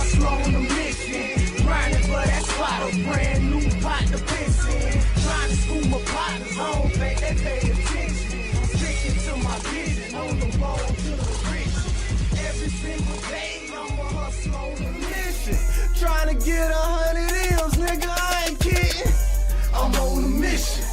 hustle on a mission. Grinding for that spot, a brand new pot to piss in. Trying to school my partners, I don't think they pay attention. I'm sticking to my vision, on the road to the riches. Every single day, I'm a hustle on a mission. Trying to get 100 M's, nigga, I ain't kidding. I'm on a mission.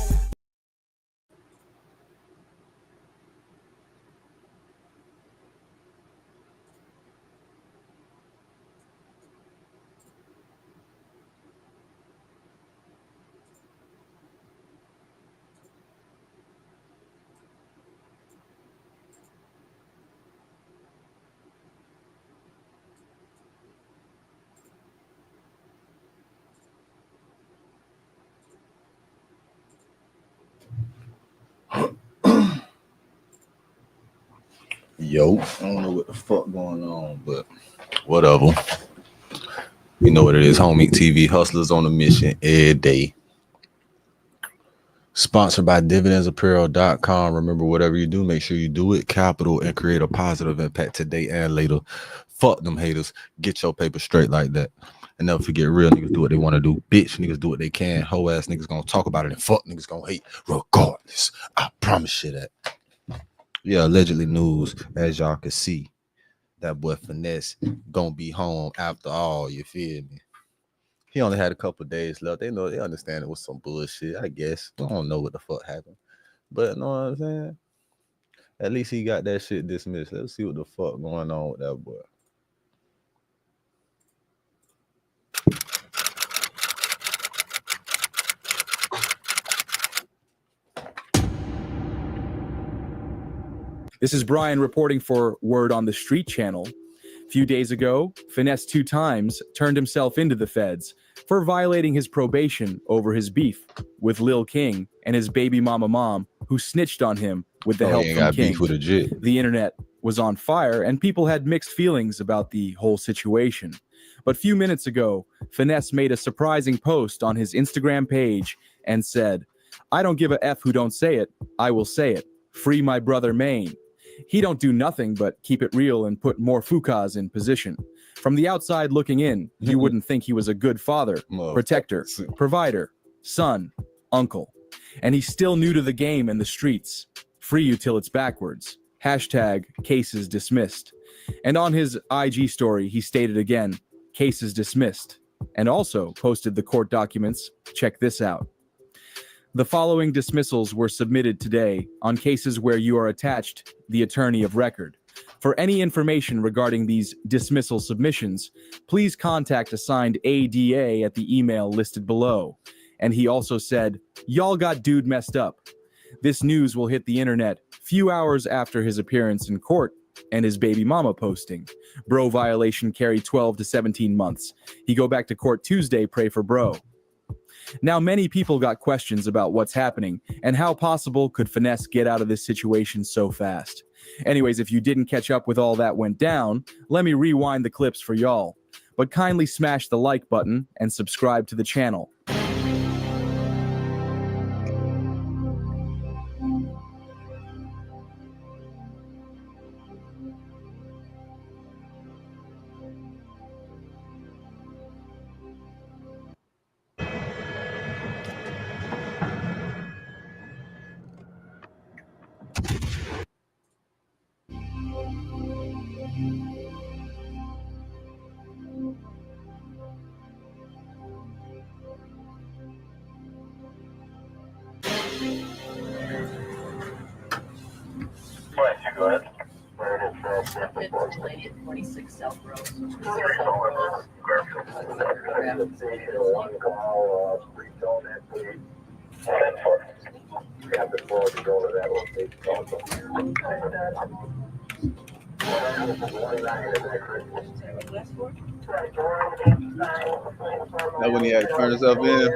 Yo, I don't know what the fuck going on, but whatever. You know what it is, Homie TV, hustlers on a mission every day. Sponsored by dividendsapparel.com. Remember, whatever you do, make sure you do it capital and create a positive impact today and later. Fuck them haters. Get your paper straight like that. And never forget, real niggas do what they want to do. Bitch niggas do what they can. Hoe ass niggas gonna talk about it, and fuck niggas gonna hate regardless. I promise you that. Yeah, allegedly news, as y'all can see, that boy Finesse gonna be home after all, you feel me? He only had a couple days left. They understand it was some bullshit, I guess. I don't know what the fuck happened. But you know what I'm saying? At least he got that shit dismissed. Let's see what the fuck going on with that boy. This is Brian reporting for Word on the Street channel. A few days ago, Finesse2Tymes turned himself into the feds for violating his probation over his beef with Lil King and his baby mom, who snitched on him with the help from King. Beef with a jit. The internet was on fire and people had mixed feelings about the whole situation. But a few minutes ago, Finesse made a surprising post on his Instagram page and said, "I don't give a F who don't say it, I will say it. Free my brother Maine. He don't do nothing but keep it real and put more fukas in position. From the outside looking in, you wouldn't think he was a good father, protector, provider, son, uncle. And he's still new to the game and the streets. Free you till it's backwards. Hashtag cases dismissed." And on his IG story, he stated again, cases dismissed, and also posted the court documents. Check this out. The following dismissals were submitted today on cases where you are attached the attorney of record. For any information regarding these dismissal submissions, please contact assigned ADA at the email listed below. And he also said, "Y'all got dude messed up." This news will hit the internet few hours after his appearance in court and his baby mama posting. Bro violation carry 12 to 17 months. He go back to court Tuesday, pray for bro. Now, many people got questions about what's happening and how possible could Finesse get out of this situation so fast. Anyways, if you didn't catch up with all that went down, let me rewind the clips for y'all. But kindly smash the like button and subscribe to the channel. Go ahead. Lady at 46 South Road. That when he had to turn himself in.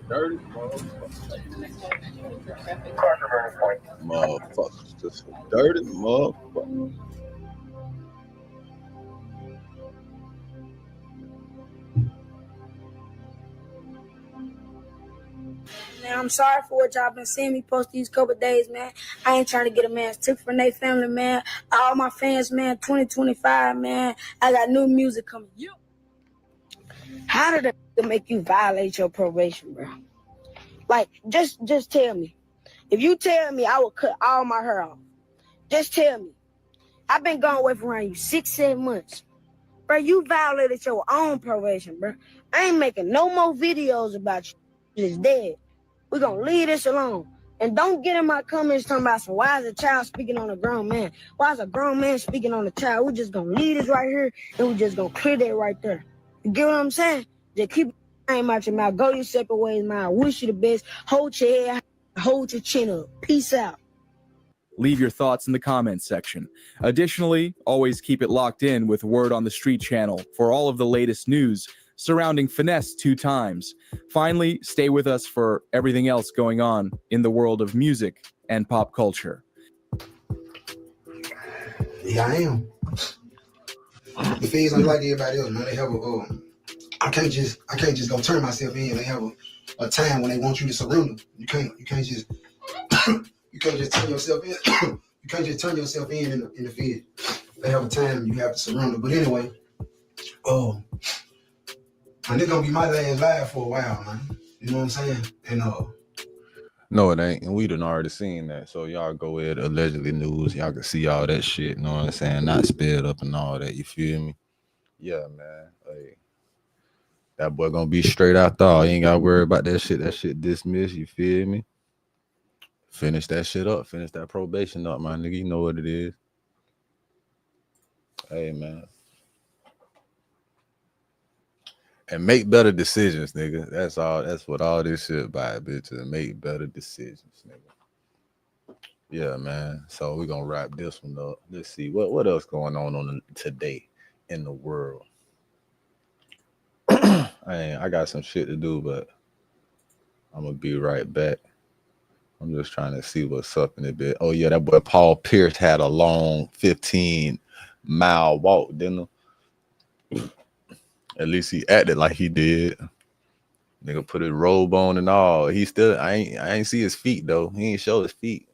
Dirty motherfuckers. Just some dirty motherfuckers. Man, I'm sorry for what y'all been seeing me post these couple days, man. I ain't trying to get a man's tip from their family, man. All my fans, man, 2025, man. I got new music coming. How did it make you violate your probation, bro? Like, just tell me. If you tell me I will cut all my hair off, just tell me. I've been gone away from around you 6-7 months. Bro, you violated your own probation, bro. I ain't making no more videos about you. You're just dead. We're going to leave this alone. And don't get in my comments talking about some, why is a child speaking on a grown man? Why is a grown man speaking on a child? We're just going to leave this right here, and we're just going to clear that right there. You get what I'm saying? Just keep your name out your mouth. Go your separate ways, man. I wish you the best. Hold your head high. Hold your chin up. Peace out. Leave your thoughts in the comments section. Additionally, always keep it locked in with Word on the Street channel for all of the latest news surrounding Finesse2Tymes. Finally, stay with us for everything else going on in the world of music and pop culture. Yeah, I am. The feds ain't like everybody else, man. They have a I can't just go turn myself in. They have a time when they want you to surrender. You can't just you can't just turn yourself in. You can't just turn yourself in the fed. They have a time you have to surrender. But anyway, and this gonna be my last live for a while, man. You know what I'm saying? And No, it ain't. And we done already seen that. So y'all go ahead, allegedly news. Y'all can see all that shit. You know what I'm saying? Not sped up and all that. You feel me? Yeah, man. Hey, that boy gonna be straight out there. You ain't gotta worry about that shit. That shit dismissed. You feel me? Finish that shit up. Finish that probation up, my nigga. You know what it is. Hey, man. And make better decisions, nigga. That's all. That's what all this shit about, bitch. And make better decisions, nigga. Yeah, man. So we're gonna wrap this one up. Let's see what else going on today in the world. I got some shit to do, but I'm gonna be right back. I'm just trying to see what's up in a bit. Oh yeah, that boy Paul Pierce had a long 15-mile walk, didn't he? At least he acted like he did. Nigga put his robe on and all. He still, I ain't see his feet though. He ain't show his feet.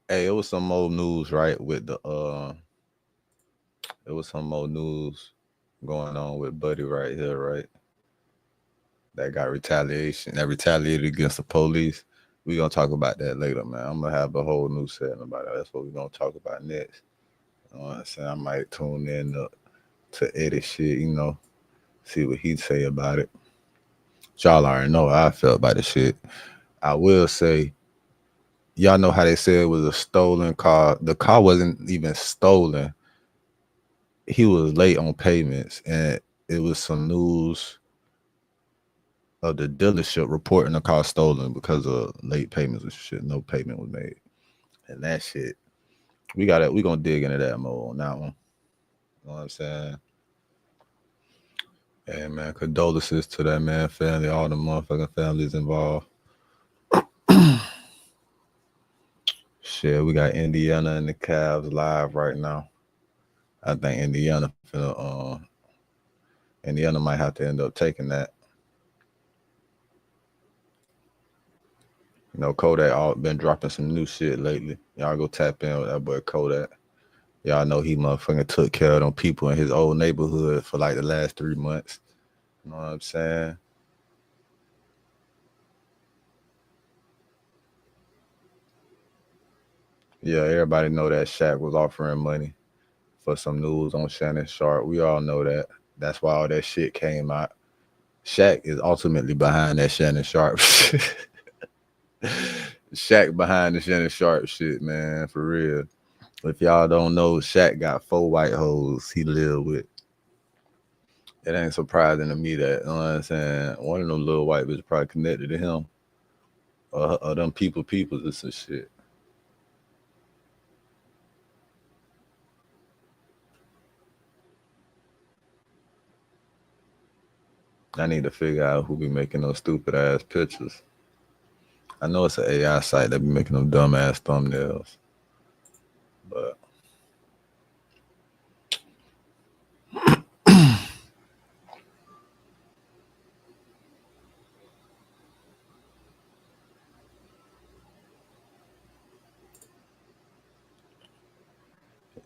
Hey, it was some more news, right? With the it was some more news going on with Buddy right here, right? That got retaliation. That retaliated against the police. We're gonna talk about that later, man. I'm gonna have a whole new setting about it. That's what we're gonna talk about next. You know what I'm saying? I might tune in to edit shit, you know, see what he'd say about it. Y'all already know how I felt about the shit. I will say, y'all know how they said it was a stolen car. The car wasn't even stolen. He was late on payments, and it was some news of the dealership reporting the car stolen because of late payments and shit. No payment was made. And that shit, we gonna dig into that more on that one. You know what I'm saying? Hey man, condolences to that man family, all the motherfucking families involved. Shit, we got Indiana and the Cavs live right now. I think Indiana might have to end up taking that. You know, Kodak been dropping some new shit lately. Y'all go tap in with that boy Kodak. Y'all know he motherfucking took care of them people in his old neighborhood for like the last 3 months. You know what I'm saying? Yeah, everybody know that Shaq was offering money for some news on Shannon Sharp. We all know that. That's why all that shit came out. Shaq is ultimately behind that Shannon Sharp shit. Shaq behind the Shannon Sharp shit, man, for real. If y'all don't know, Shaq got 4 white hoes he lived with. It ain't surprising to me that, you know what I'm saying, one of them little white bitches probably connected to him. Or them peoples or some shit. I need to figure out who be making those stupid ass pictures. I know it's an AI site that be making them dumb ass thumbnails, but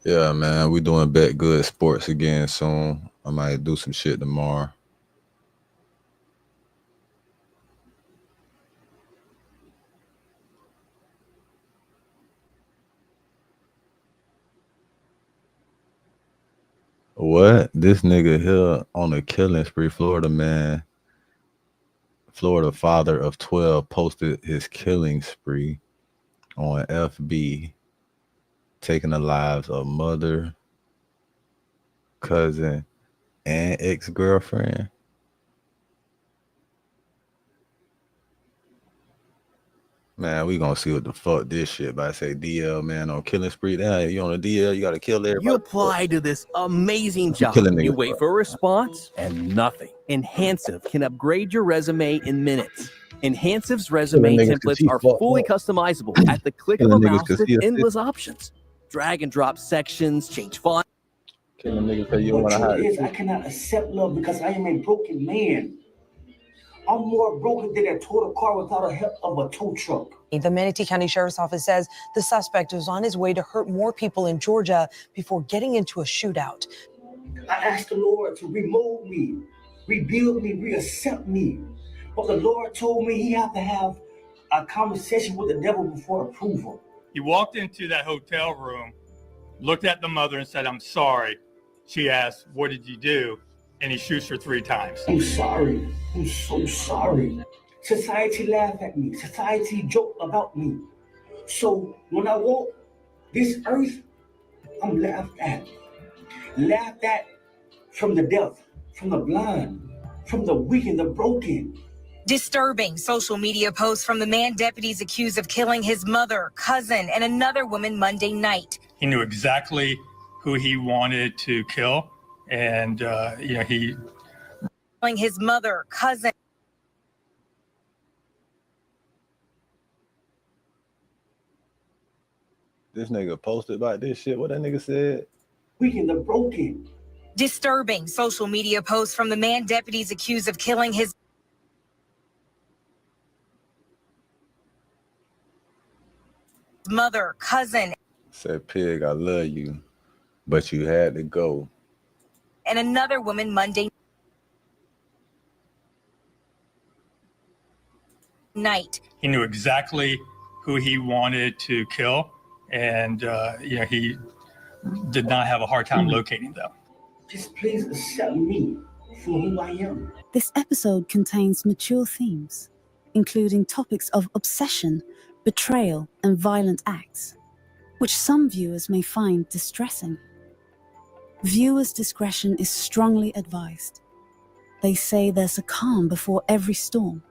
yeah, man, we doing Bet Good Sports again soon. I might do some shit tomorrow. What? This nigga here on a killing spree, Florida man, Florida father of 12 posted his killing spree on FB, taking the lives of mother, cousin, and ex-girlfriend. Man, we gonna see what the fuck this shit. But I say DL, man, on killing spree. Damn, you on a DL, you gotta kill everybody. You apply to this amazing job. killing You niggas, wait bro. for a response and nothing. Enhansive can upgrade your resume in minutes. Enhansive's resume Killing niggas 'cause templates he are fucked fully up. customizable at the click of a Killing niggas mouse 'cause with he a endless options. Drag and drop sections, change font. Killing niggas because you don't The wanna truth hide is, it. I cannot accept love because I am a broken man. I'm more broken than a total car without the help of a tow truck. The Manatee County Sheriff's Office says the suspect was on his way to hurt more people in Georgia before getting into a shootout. I asked the Lord to remold me, rebuild me, reaccept me. But the Lord told me he had to have a conversation with the devil before approval. He walked into that hotel room, looked at the mother and said, "I'm sorry." She asked, "What did you do?" And he shoots her 3 times. I'm sorry. I'm so sorry. Society laughed at me. Society joked about me. So when I walk this earth, I'm laughed at. Laughed at from the deaf, from the blind, from the weak and the broken. Disturbing social media posts from the man deputies accused of killing his mother, cousin, and another woman Monday night. He knew exactly who he wanted to kill. And, he Killing his mother, cousin. This nigga posted about this shit. What that nigga said? Weak and the broken. Disturbing social media posts from the man deputies accused of killing his mother, cousin, Said, Pig, I love you, but you had to go. and another woman Monday night. He knew exactly who he wanted to kill. And, he did not have a hard time locating them. Just please accept me for who I am. This episode contains mature themes, including topics of obsession, betrayal, and violent acts, which some viewers may find distressing. Viewers' discretion is strongly advised. They say there's a calm before every storm,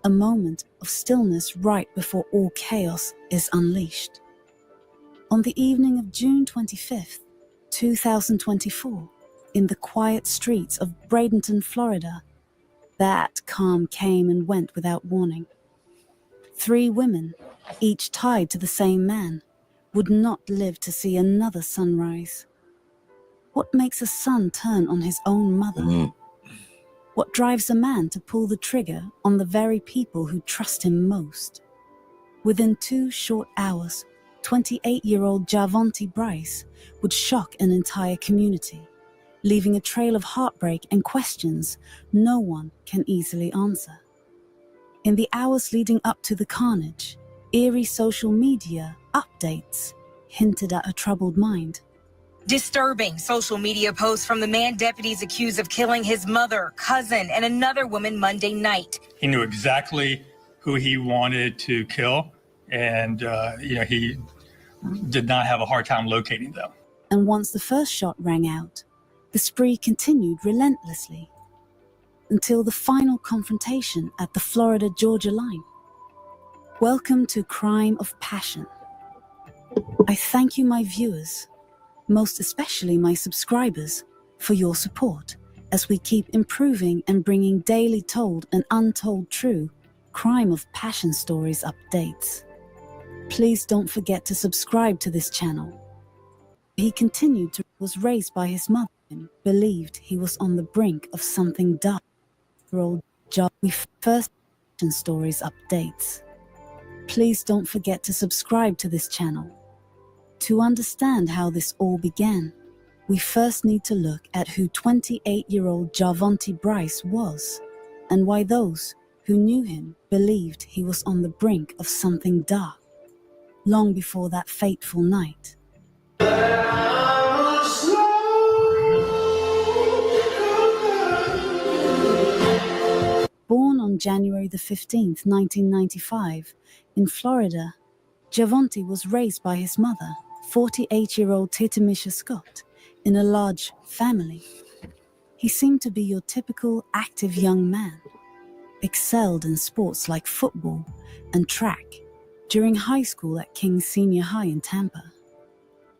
a moment of stillness right before all chaos is unleashed. On the evening of June 25th, 2024, in the quiet streets of Bradenton, Florida, that calm came and went without warning. 3 women, each tied to the same man, would not live to see another sunrise. What makes a son turn on his own mother? What drives a man to pull the trigger on the very people who trust him most? Within 2 short hours, 28-year-old Javonte Bryce would shock an entire community, leaving a trail of heartbreak and questions no one can easily answer. In the hours leading up to the carnage, eerie social media updates hinted at a troubled mind. Disturbing social media posts from the man deputies accused of killing his mother, cousin, and another woman Monday night. He knew exactly who he wanted to kill. And, he did not have a hard time locating them. And once the first shot rang out, the spree continued relentlessly until the final confrontation at the Florida-Georgia line. Welcome to Crime of Passion. I thank you, my viewers, most especially my subscribers, for your support as we keep improving and bringing daily told and untold true crime of passion stories updates. Please don't forget to subscribe to this channel. He continued to was raised by his mother and believed he was on the brink of something dark. We first passion stories updates. Please don't forget to subscribe to this channel. To understand how this all began, we first need to look at who 28-year-old Javonte Bryce was, and why those who knew him believed he was on the brink of something dark, long before that fateful night. Born on January the 15th, 1995, in Florida, Javonte was raised by his mother, 48-year-old Titamisha Scott, in a large family. He seemed to be your typical active young man, excelled in sports like football and track during high school at King's Senior High in Tampa.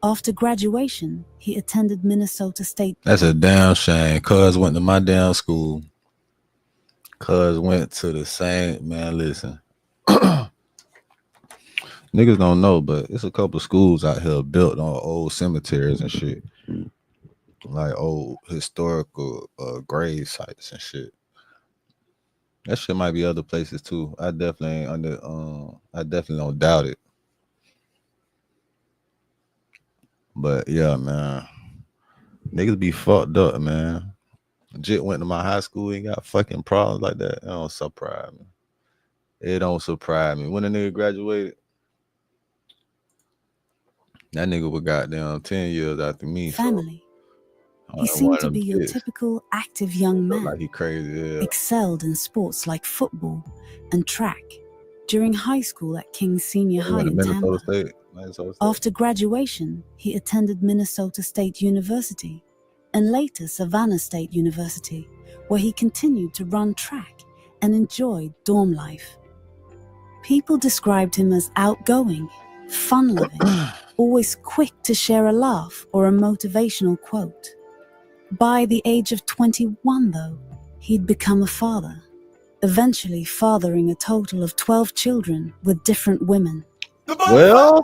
After graduation, he attended Minnesota State. That's a damn shame. Cuz went to my damn school. Cuz went to the same, man, listen. Niggas don't know, but it's a couple of schools out here built on old cemeteries and shit. Like old historical grave sites and shit. That shit might be other places too. I definitely don't doubt it. But yeah, man. Niggas be fucked up, man. Jit went to my high school and got fucking problems like that. It don't surprise me. It don't surprise me. When a nigga graduated, that nigga was goddamn 10 years after me. Family. So, he seemed to be your typical active young man. Like he crazy, yeah. Excelled in sports like football and track during high school at King's Senior High in Tampa. Minnesota State. After graduation, he attended Minnesota State University and later Savannah State University, where he continued to run track and enjoyed dorm life. People described him as outgoing, fun-loving, always quick to share a laugh or a motivational quote. By the age of 21, though, he'd become a father, eventually fathering a total of 12 children with different women. Well,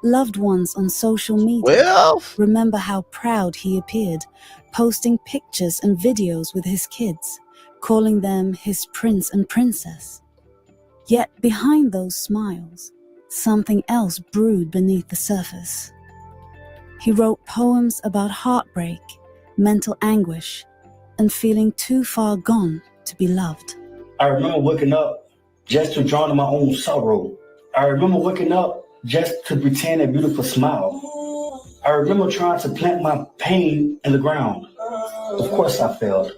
Loved ones on social media remember how proud he appeared, posting pictures and videos with his kids, calling them his prince and princess. Yet behind those smiles, something else brewed beneath the surface. He wrote poems about heartbreak, mental anguish, and feeling too far gone to be loved. I remember waking up just to drown in my own sorrow. I remember waking up just to pretend a beautiful smile. I remember trying to plant my pain in the ground. Of course I failed.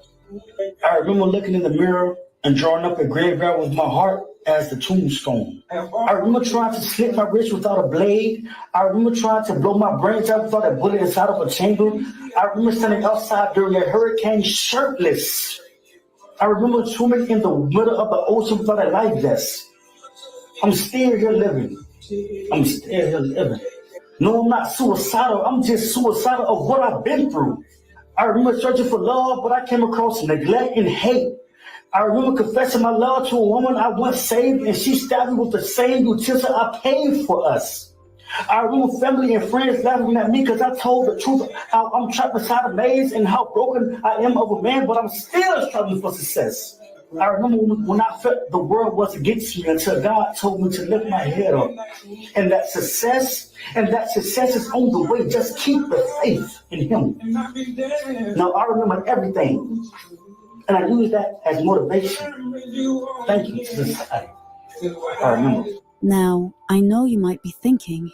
I remember looking in the mirror and drawing up a graveyard with my heart as the tombstone. I remember trying to slit my wrist without a blade. I remember trying to blow my brains out without a bullet inside of a chamber. I remember standing outside during a hurricane shirtless. I remember swimming in the middle of the ocean without a life vest. I'm still here living. I'm still here living. No, I'm not suicidal. I'm just suicidal of what I've been through. I remember searching for love, but I came across neglect and hate. I remember confessing my love to a woman I once saved, and she stabbed me with the same utensil I paid for us. I remember family and friends laughing at me because I told the truth, how I'm trapped inside a maze and how broken I am of a man, but I'm still struggling for success. I remember when I felt the world was against me until God told me to lift my head up. And that success is on the way. Just keep the faith in Him. Now I remember everything. And I use that as motivation. Thank you to society. I remember. Now, I know you might be thinking,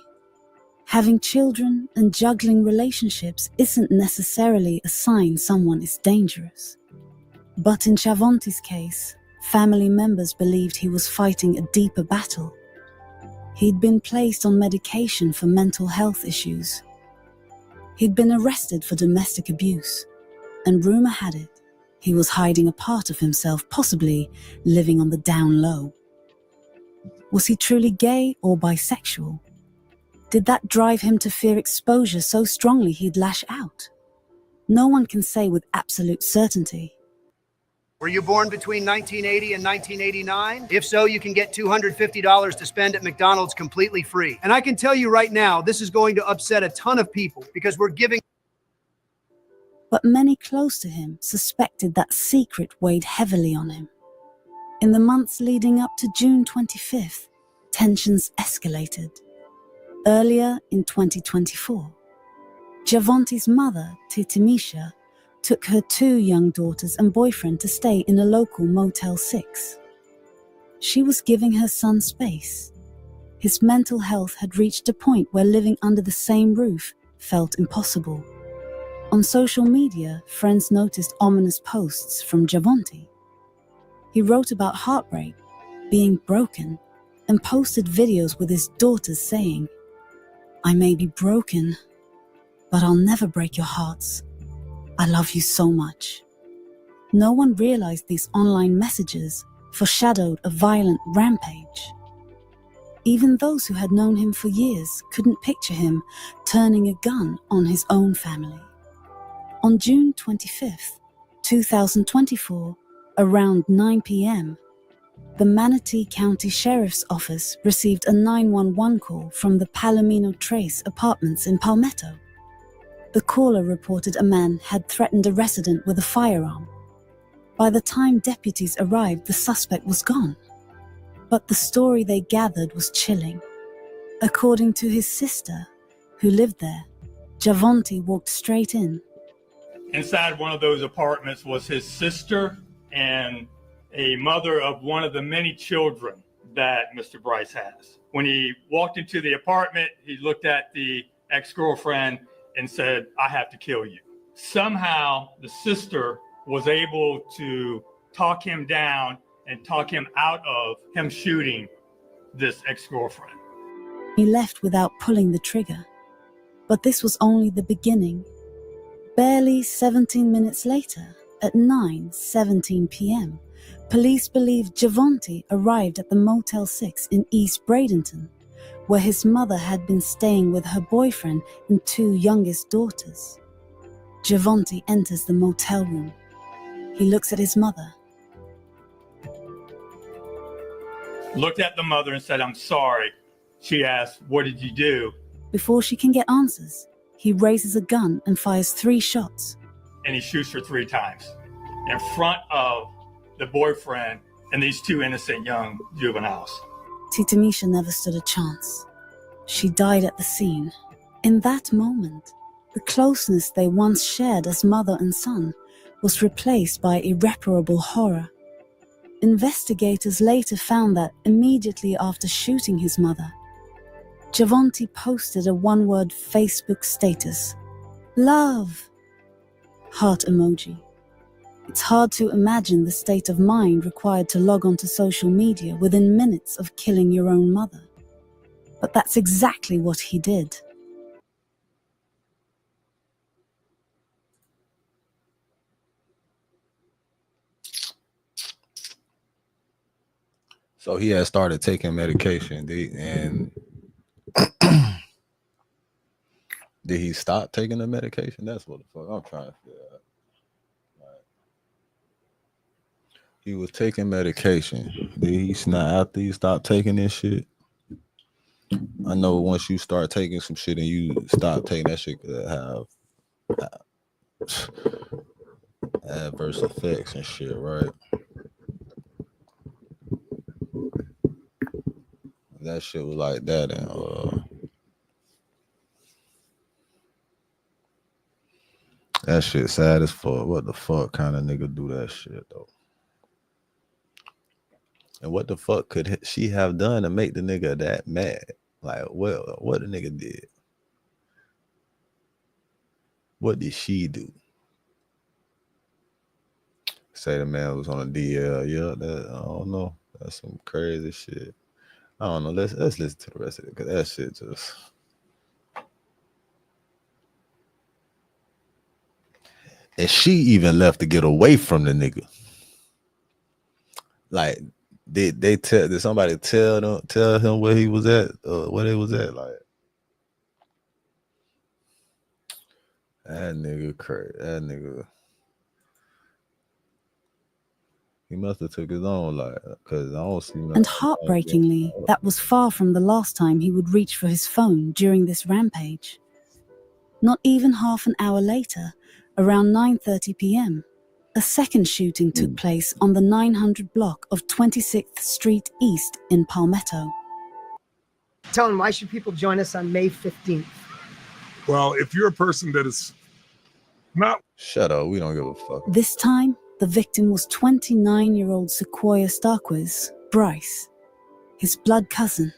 having children and juggling relationships isn't necessarily a sign someone is dangerous. But in Javonte's case, family members believed he was fighting a deeper battle. He'd been placed on medication for mental health issues. He'd been arrested for domestic abuse, and rumor had it he was hiding a part of himself, possibly living on the down low. Was he truly gay or bisexual? Did that drive him to fear exposure so strongly he'd lash out? No one can say with absolute certainty. Were you born between 1980 and 1989? If so, you can get $250 to spend at McDonald's completely free. And I can tell you right now, this is going to upset a ton of people because we're giving. But many close to him suspected that secret weighed heavily on him. In the months leading up to June 25th, tensions escalated. Earlier in 2024, Javonte's mother, Titimisha, took her 2 young daughters and boyfriend to stay in a local Motel 6. She was giving her son space. His mental health had reached a point where living under the same roof felt impossible. On social media, friends noticed ominous posts from Javonte. He wrote about heartbreak, being broken, and posted videos with his daughters saying, "I may be broken, but I'll never break your hearts. I love you so much." No one realized these online messages foreshadowed a violent rampage. Even those who had known him for years couldn't picture him turning a gun on his own family. On June 25th, 2024, around 9 p.m., the Manatee County Sheriff's Office received a 911 call from the Palomino Trace apartments in Palmetto. The caller reported a man had threatened a resident with a firearm. By the time deputies arrived, the suspect was gone. But the story they gathered was chilling. According to his sister, who lived there, Javonte walked straight in. Inside one of those apartments was his sister and a mother of one of the many children that Mr. Bryce has. When he walked into the apartment, he looked at the ex-girlfriend and said, "I have to kill you." Somehow the sister was able to talk him down and talk him out of him shooting this ex-girlfriend. He left without pulling the trigger. But this was only the beginning. Barely 17 minutes later, at 9:17 p.m., police believe Javonte arrived at the Motel 6 in East Bradenton, where his mother had been staying with her boyfriend and 2 youngest daughters. Javonte enters the motel room. He looks at his mother. Looked at the mother and said, "I'm sorry." She asked, "What did you do?" Before she can get answers, he raises a gun and fires 3 shots. And he shoots her 3 times in front of the boyfriend and these 2 innocent young juveniles. Titimisha never stood a chance. She died at the scene. In that moment, the closeness they once shared as mother and son was replaced by irreparable horror. Investigators later found that immediately after shooting his mother, Javonte posted a one-word Facebook status: "Love," heart emoji. It's hard to imagine the state of mind required to log onto social media within minutes of killing your own mother. But that's exactly what he did. So he had started taking medication, and did he stop taking the medication? That's what the fuck I'm trying to figure out. Like, he was taking medication. Did he not, after he stopped taking this shit? I know once you start taking some shit and you stop taking that shit, could have adverse effects and shit, right? That shit was like that, and that shit sad as fuck. What the fuck kind of nigga do that shit though? And what the fuck could she have done to make the nigga that mad? Like, well, what the nigga did? What did she do? Say the man was on a DL. Yeah, that, I don't know. That's some crazy shit. I don't know. Let's listen to the rest of it, because that shit just. And she even left to get away from the nigga. Like, did somebody tell him where he was at, where they was at? Like, That nigga crazy. That nigga. He must have took his own life, because I don't see nothing. And heartbreakingly, that was far from the last time he would reach for his phone during this rampage. Not even half an hour later, around 9:30 p.m., a second shooting took place on the 900 block of 26th Street East in Palmetto. Tell him, why should people join us on May 15th? Well, if you're a person that is not... Shut up, we don't give a fuck. This time, the victim was 29-year-old Sequoia Starquez, Bryce, his blood cousin,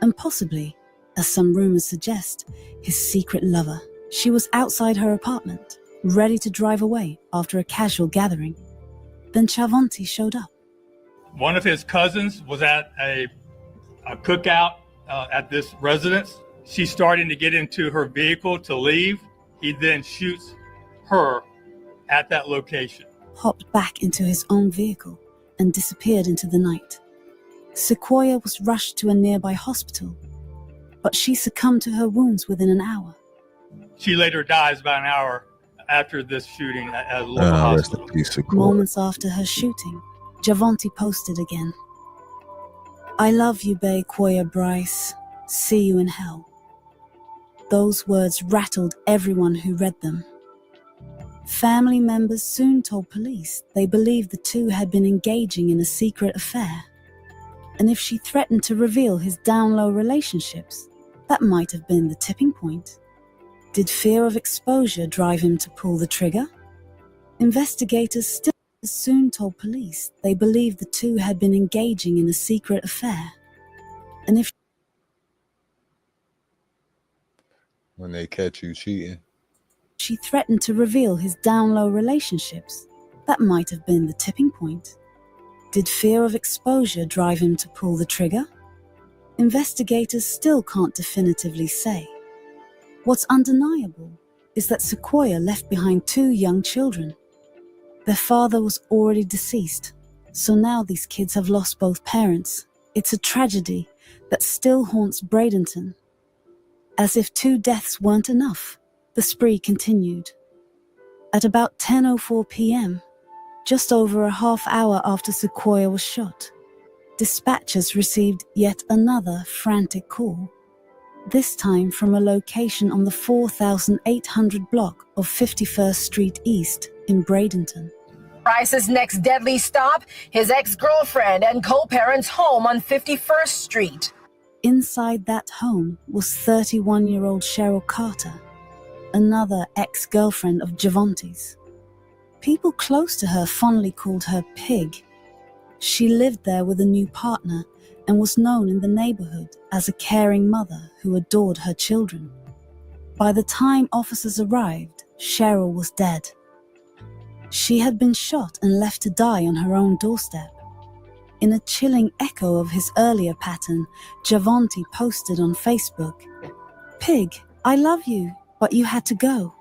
and possibly, as some rumors suggest, his secret lover. She was outside her apartment, ready to drive away after a casual gathering. Then Chavonte showed up. One of his cousins was at a cookout at this residence. She's starting to get into her vehicle to leave. He then shoots her at that location. Hopped back into his own vehicle and disappeared into the night. Sequoia was rushed to a nearby hospital, but she succumbed to her wounds within an hour. She later dies about an hour after this shooting at a local hospital. Moments after her shooting, Chavonte posted again. "I love you, Bay Quoia Bryce. See you in hell." Those words rattled everyone who read them. Family members soon told police they believed the two had been engaging in a secret affair. And if she threatened to reveal his down-low relationships, that might have been the tipping point. Did fear of exposure drive him to pull the trigger? Investigators still soon told police they believed the two had been engaging in a secret affair. And if When they catch you cheating, she threatened to reveal his down-low relationships, that might have been the tipping point. Did fear of exposure drive him to pull the trigger? Investigators still can't definitively say. What's undeniable is that Sequoia left behind 2 young children. Their father was already deceased, so now these kids have lost both parents. It's a tragedy that still haunts Bradenton. As if 2 deaths weren't enough, the spree continued. At about 10:04 p.m., just over a half hour after Sequoia was shot, dispatchers received yet another frantic call, this time from a location on the 4,800 block of 51st Street East in Bradenton. Bryce's next deadly stop, his ex-girlfriend and co-parents' home on 51st Street. Inside that home was 31-year-old Cheryl Carter, another ex-girlfriend of Chavonte's. People close to her fondly called her Pig. She lived there with a new partner and was known in the neighborhood as a caring mother who adored her children. By the time officers arrived, Cheryl was dead. She had been shot and left to die on her own doorstep. In a chilling echo of his earlier pattern, Chavonte posted on Facebook, "Pig, I love you, but you had to go."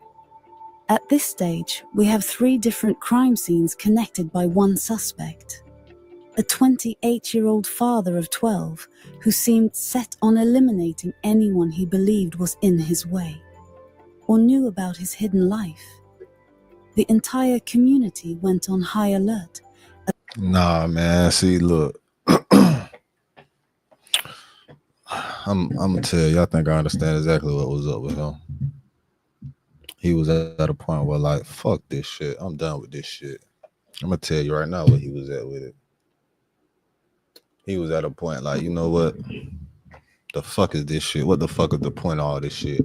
At this stage, we have 3 different crime scenes connected by one suspect. A 28-year-old father of 12 who seemed set on eliminating anyone he believed was in his way or knew about his hidden life. The entire community went on high alert. Nah, man. See, look, I'm gonna tell you. I think I understand exactly what was up with him. He was at a point where, like, fuck this shit. I'm done with this shit. I'm gonna tell you right now where he was at with it. He was at a point like, you know what? The fuck is this shit? What the fuck is the point of all this shit?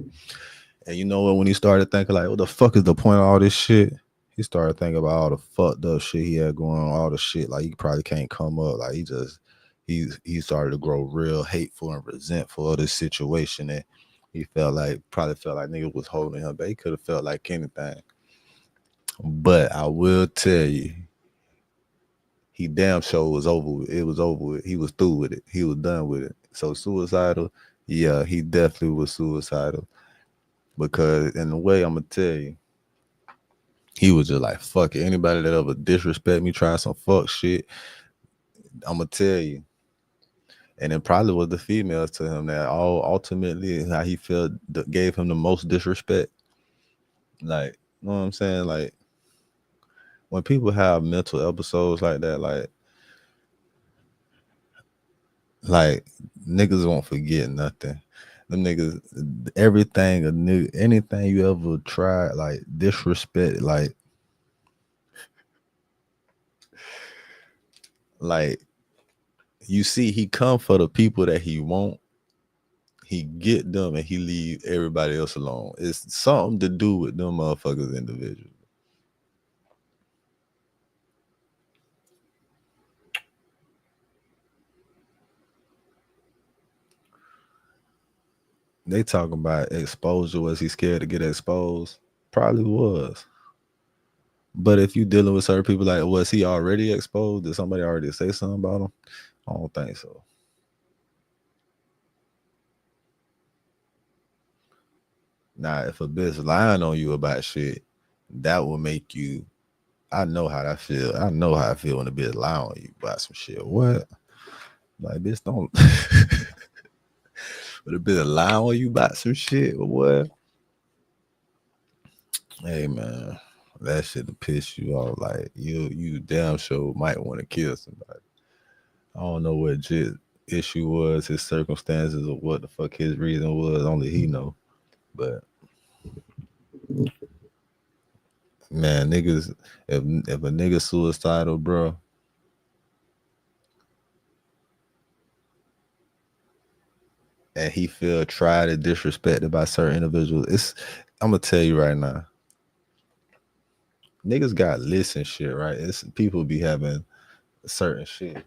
And you know what? When he started thinking like, what the fuck is the point of all this shit? He started thinking about all the fucked up shit he had going on, all the shit like he probably can't come up. Like he started to grow real hateful and resentful of this situation, and he probably felt like niggas was holding him back. He could have felt like anything. But I will tell you, he damn sure was over with. It was over with. He was through with it. He was done with it. So suicidal, yeah, he definitely was suicidal. Because in a way, I'm gonna tell you, he was just like, fuck it. Anybody that ever disrespect me, try some fuck shit, I'm gonna tell you. And it probably was the females to him that all ultimately how he felt gave him the most disrespect. Like, you know what I'm saying? Like, when people have mental episodes like that, like niggas won't forget nothing. Them niggas, everything, anything you ever tried, like disrespect, like you see, he come for the people that he want. He get them and he leave everybody else alone. It's something to do with them motherfuckers individually. They talking about exposure. Was he scared to get exposed? Probably was. But if you dealing with certain people, like, was he already exposed? Did somebody already say something about him? I don't think so. Now, if a bitch lying on you about shit, that will make you. I know how that feel. I know how I feel when a bitch lie on you about some shit. What? Like, bitch, don't. But a bitch lie on you about some shit. What? Hey, man, that shit will piss you off. Like, you damn sure might want to kill somebody. I don't know what Jit's issue was, his circumstances, or what the fuck his reason was. Only he know. But man, niggas, if a nigga suicidal, bro, and he feel tried and disrespected by certain individuals, I'm gonna tell you right now, niggas got lists and shit, right? It's people be having certain shit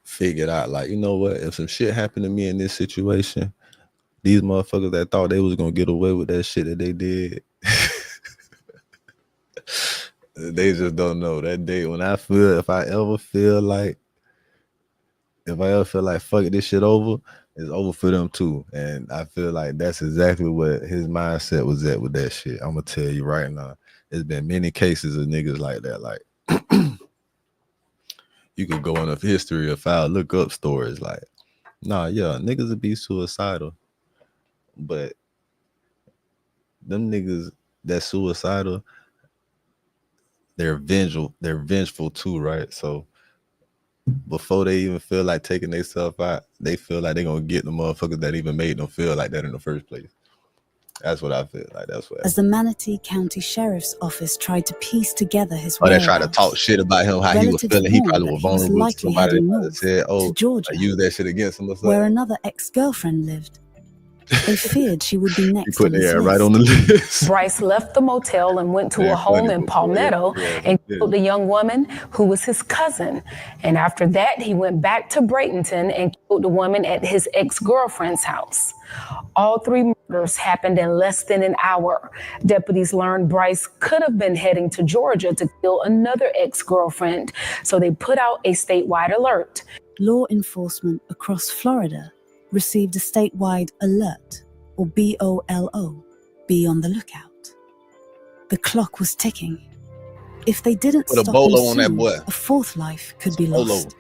figured out. Like, you know what? If some shit happened to me in this situation, these motherfuckers that thought they was gonna get away with that shit that they did, they just don't know. That day when if I ever feel like fuck it, this shit over, it's over for them too. And I feel like that's exactly what his mindset was at with that shit. I'm gonna tell you right now, there's been many cases of niggas like that. Like, you could go in a history of file, look up stories. Like, nah, yeah, niggas would be suicidal, but them niggas that suicidal, they're vengeful too, right? So before they even feel like taking themselves out, they feel like they're gonna get the motherfuckers that even made them feel like that in the first place. That's what I feel like. That's what. As the Manatee County Sheriff's Office tried to piece together his Or they whereabouts, try to talk shit about him, how he was relatives feeling. He warned probably that was he was vulnerable to likely somebody heading that north said, "Oh, to Georgia, I use that shit against him." Or something. where another ex-girlfriend lived. They feared she would be He next put on his their list. right on the list. Bryce left the motel and went to a Man, home funny in before Palmetto everybody and else killed the young woman who was his cousin. And after that, he went back to Bradenton and killed the woman at his ex-girlfriend's house. All three murders happened in less than an hour. Deputies learned Bryce could have been heading to Georgia to kill another ex-girlfriend, so they put out a statewide alert. Law enforcement across Florida received a statewide alert, or BOLO, be on the lookout. The clock was ticking. If they didn't Put a stop him bolo on that soon, boy. a fourth life could be Bolo. lost.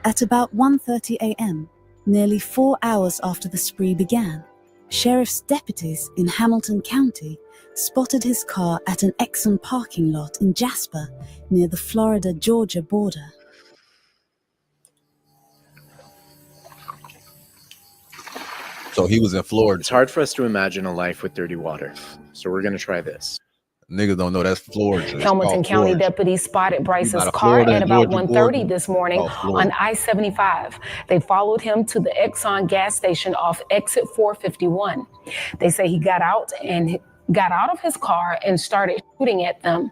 At about 1:30 a.m., nearly 4 hours after the spree began, sheriff's deputies in Hamilton County spotted his car at an Exxon parking lot in Jasper, near the Florida-Georgia border. So he was in Florida. It's hard for us to imagine a life with dirty water, so we're going to try this. Niggas don't know that's Florida. Hamilton County deputies spotted Bryce's car at about 1:30 this morning on I-75. They followed him to the Exxon gas station off exit 451. They say he got out of his car and started shooting at them.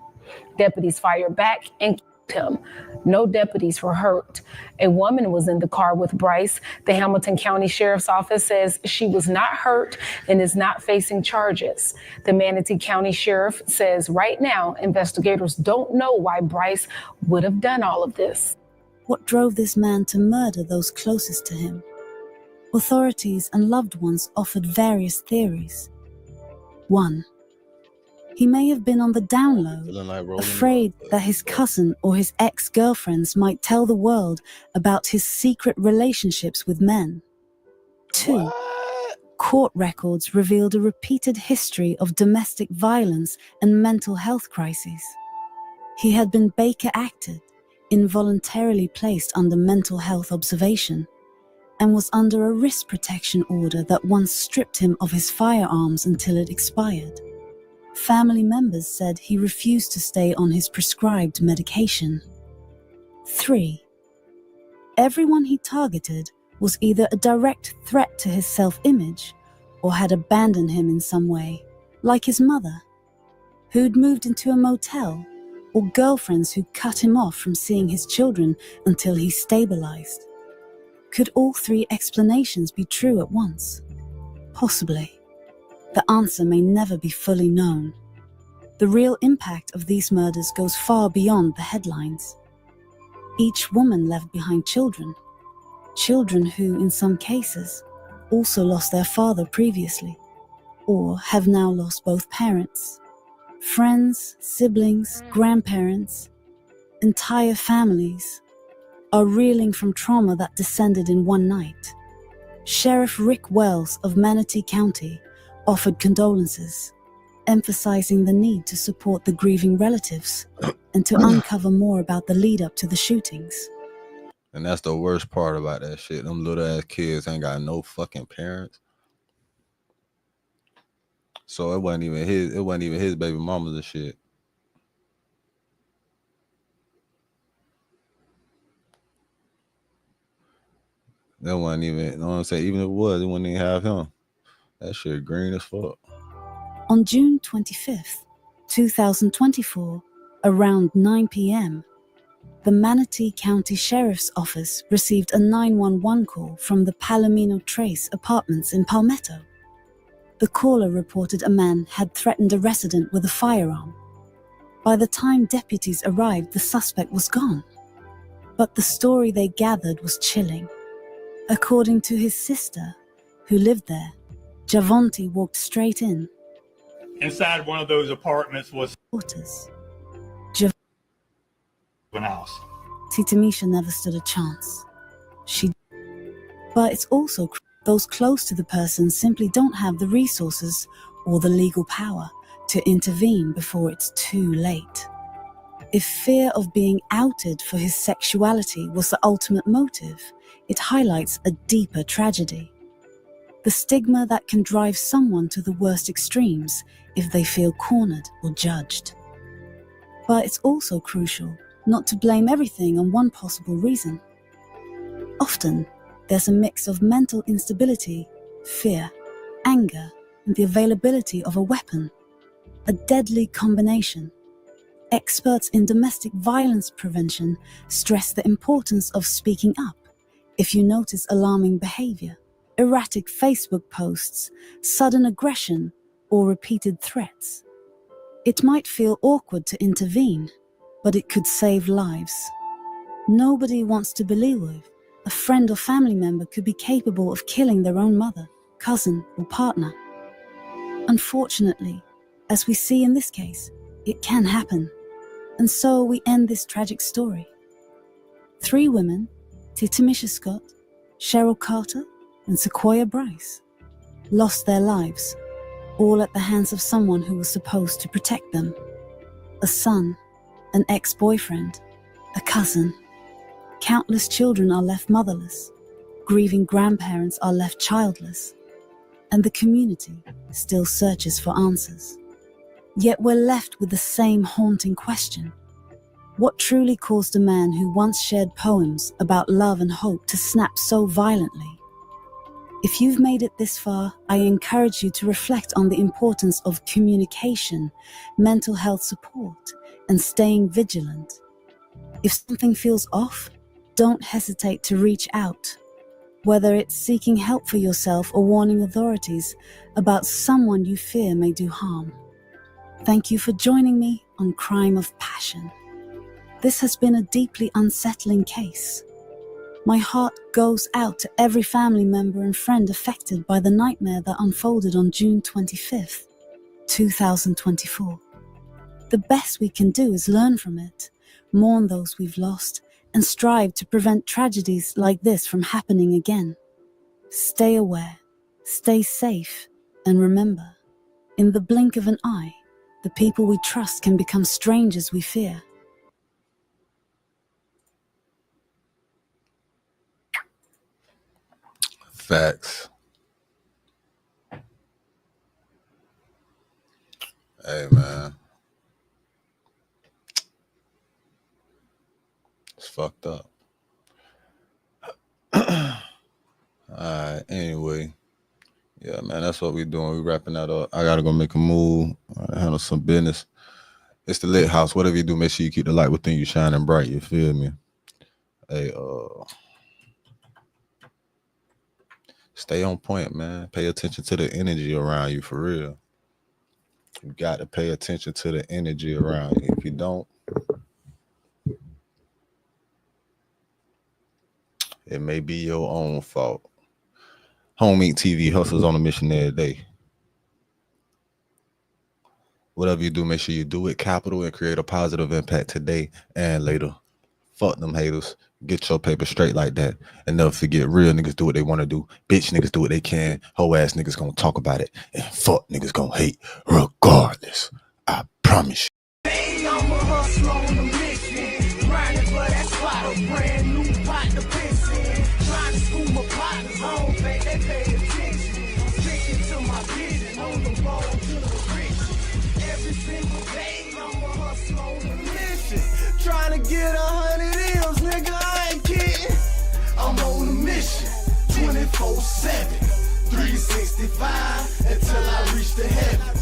Deputies fired back and killed him. No deputies were hurt. A woman was in the car with Bryce. The Hamilton County Sheriff's Office says she was not hurt and is not facing charges. The Manatee County Sheriff says right now investigators don't know why Bryce would have done all of this. What drove this man to murder those closest to him? Authorities and loved ones offered various theories. 1. He may have been on the down low, afraid that his cousin or his ex-girlfriends might tell the world about his secret relationships with men. 2. Court records revealed a repeated history of domestic violence and mental health crises. He had been Baker-acted, involuntarily placed under mental health observation, and was under a wrist protection order that once stripped him of his firearms until it expired. Family members said he refused to stay on his prescribed medication. 3. Everyone he targeted was either a direct threat to his self-image or had abandoned him in some way, like his mother, who'd moved into a motel, or girlfriends who cut him off from seeing his children until he stabilized. Could all three explanations be true at once? Possibly. The answer may never be fully known. The real impact of these murders goes far beyond the headlines. Each woman left behind children who, in some cases, also lost their father previously, or have now lost both parents. Friends, siblings, grandparents, entire families are reeling from trauma that descended in one night. Sheriff Rick Wells of Manatee County offered condolences, emphasizing the need to support the grieving relatives and to uncover more about the lead-up to the shootings. And that's the worst part about that shit. Them little ass kids ain't got no fucking parents. So it wasn't even his baby mamas and shit. That wasn't even, you know what I'm saying? Even if it was, it wouldn't even have him. That shit green as fuck. On June 25th, 2024, around 9 p.m., the Manatee County Sheriff's Office received a 911 call from the Palomino Trace Apartments in Palmetto. The caller reported a man had threatened a resident with a firearm. By the time deputies arrived, the suspect was gone. But the story they gathered was chilling. According to his sister, who lived there, Javonte walked straight in. Inside one of those apartments was an house. Tamisha never stood a chance. But it's also those close to the person simply don't have the resources or the legal power to intervene before it's too late. If fear of being outed for his sexuality was the ultimate motive, it highlights a deeper tragedy. The stigma that can drive someone to the worst extremes if they feel cornered or judged. But it's also crucial not to blame everything on one possible reason. Often, there's a mix of mental instability, fear, anger, and the availability of a weapon. A deadly combination. Experts in domestic violence prevention stress the importance of speaking up if you notice alarming behavior, erratic Facebook posts, sudden aggression, or repeated threats. It might feel awkward to intervene, but it could save lives. Nobody wants to believe a friend or family member could be capable of killing their own mother, cousin, or partner. Unfortunately, as we see in this case, it can happen. And so we end this tragic story. 3 women, Tamisha Scott, Cheryl Carter, and Sequoia Bryce, lost their lives, all at the hands of someone who was supposed to protect them. A son, an ex-boyfriend, a cousin. Countless children are left motherless. Grieving grandparents are left childless. And the community still searches for answers. Yet we're left with the same haunting question. What truly caused a man who once shared poems about love and hope to snap so violently? If you've made it this far, I encourage you to reflect on the importance of communication, mental health support, and staying vigilant. If something feels off, don't hesitate to reach out. Whether it's seeking help for yourself or warning authorities about someone you fear may do harm. Thank you for joining me on Crime of Passion. This has been a deeply unsettling case. My heart goes out to every family member and friend affected by the nightmare that unfolded on June 25th, 2024. The best we can do is learn from it, mourn those we've lost, and strive to prevent tragedies like this from happening again. Stay aware, Stay safe, and remember, in the blink of an eye, the people we trust can become strangers we fear. Facts. Hey, man. It's fucked up. Alright, anyway. Yeah, man, that's what we doing. We wrapping that up. I gotta go make a move, handle some business. It's the lit house. Whatever you do, make sure you keep the light within you shining bright. You feel me? Hey, stay on point, man. Pay attention to the energy around you, for real. You got to pay attention to the energy around you. If you don't, it may be your own fault. Home Eat TV hustles on a mission every day. Whatever you do, make sure you do it capital and create a positive impact today and later. Fuck them haters. Get your paper straight like that. And never forget, real niggas do what they want to do. Bitch niggas do what they can. Hoe ass niggas gonna talk about it. And fuck niggas gonna hate regardless. I promise you. Hey, I'm a hustler on a mission. Grinding for that spot, a brand new pot to piss in. Trying to school my partners, I don't think they pay attention. I'm sticking to my vision, on the road to the rich. Every single day, I'm a hustler on a mission. Trying to get 100 M's, nigga, I ain't kidding. I'm on a mission, 24/7, 365, until I reach the heaven.